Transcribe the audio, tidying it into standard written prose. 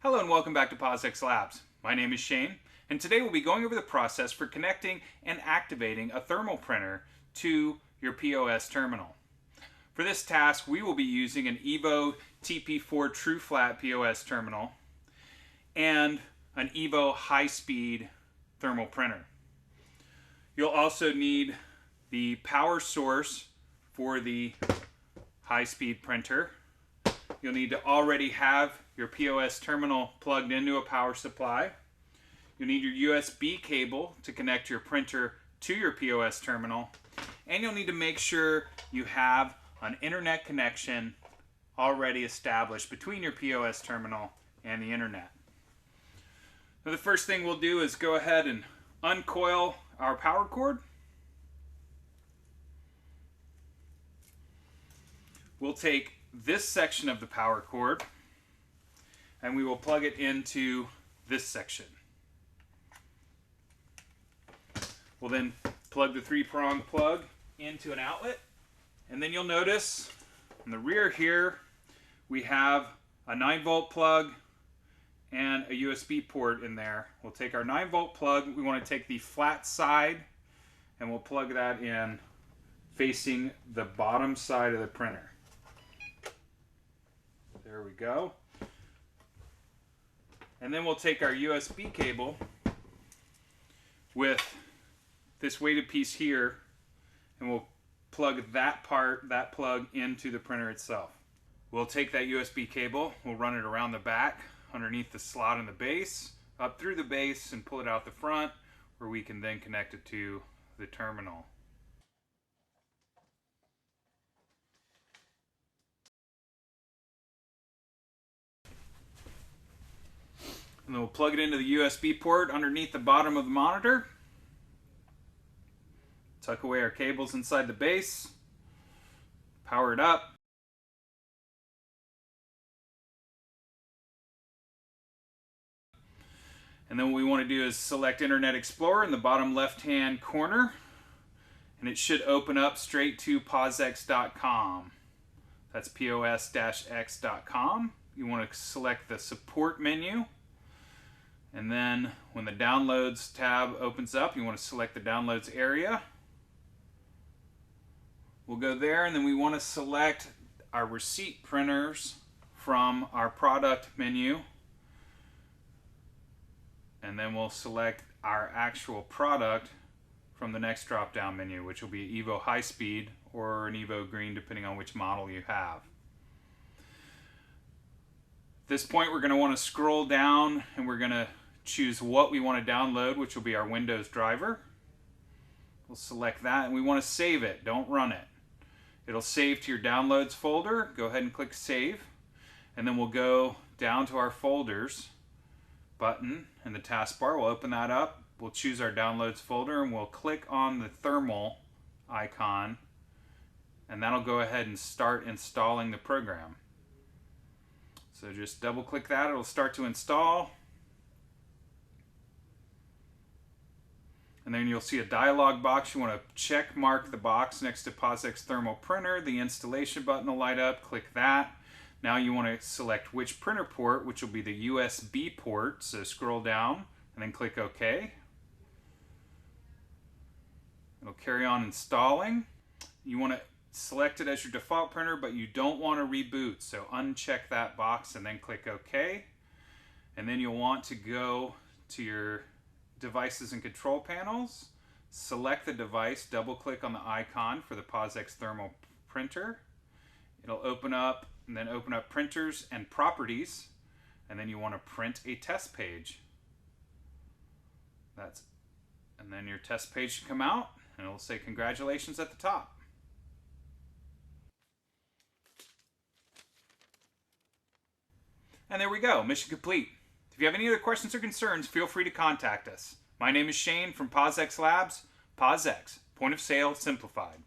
Hello and welcome back to POS-X Labs. My name is Shane, and today we'll be going over the process for connecting and activating a thermal printer to your POS terminal. For this task, we will be using an Evo TP4 True Flat POS terminal and an Evo high-speed thermal printer. You'll also need the power source for the high-speed printer. You'll need to already have your POS terminal plugged into a power supply. You'll need your USB cable to connect your printer to your POS terminal. And you'll need to make sure you have an internet connection already established between your POS terminal and the internet. Now, the first thing we'll do is go ahead and uncoil our power cord. We'll take this section of the power cord and we will plug it into this section. We'll then plug the 3-prong plug into an outlet, and then you'll notice in the rear here we have a 9-volt plug and a USB port in there. We'll take our 9-volt plug, we want to take the flat side, and we'll plug that in facing the bottom side of the printer. There we go. And then we'll take our USB cable with this weighted piece here, and we'll plug that plug into the printer itself. We'll take that USB cable, we'll run it around the back, underneath the slot in the base, up through the base, and pull it out the front, where we can then connect it to the terminal. And then we'll plug it into the USB port underneath the bottom of the monitor. Tuck away our cables inside the base. Power it up. And then what we want to do is select Internet Explorer in the bottom left-hand corner. And it should open up straight to POS-X.com. That's POS-X.com. You want to select the support menu. And then when the Downloads tab opens up, you want to select the Downloads area. We'll go there, and then we want to select our receipt printers from our product menu. And then we'll select our actual product from the next drop-down menu, which will be Evo High Speed or an Evo Green, depending on which model you have. At this point, we're going to want to scroll down, and we're going to choose what we want to download, which will be our Windows driver. We'll select that, and we want to save it. Don't run it. It'll save to your Downloads folder. Go ahead and click Save. And then we'll go down to our Folders button in the taskbar. We'll open that up. We'll choose our Downloads folder, and we'll click on the thermal icon. And that'll go ahead and start installing the program. So just double click that. It'll start to install. And then you'll see a dialog box. You want to check mark the box next to POS-X Thermal Printer. The installation button will light up. Click that. Now you want to select which printer port, which will be the USB port. So scroll down and then click OK. It'll carry on installing. You want to select it as your default printer, but you don't want to reboot. So uncheck that box and then click OK. And then you'll want to go to your devices and control panels, select the device, double click on the icon for the POS-X thermal printer. It'll open up, and then open up printers and properties, and then you want to print a test page. And then your test page should come out, and it'll say congratulations at the top. And there we go, mission complete. If you have any other questions or concerns, feel free to contact us. My name is Shane from POS-X Labs. POS-X, point of sale simplified.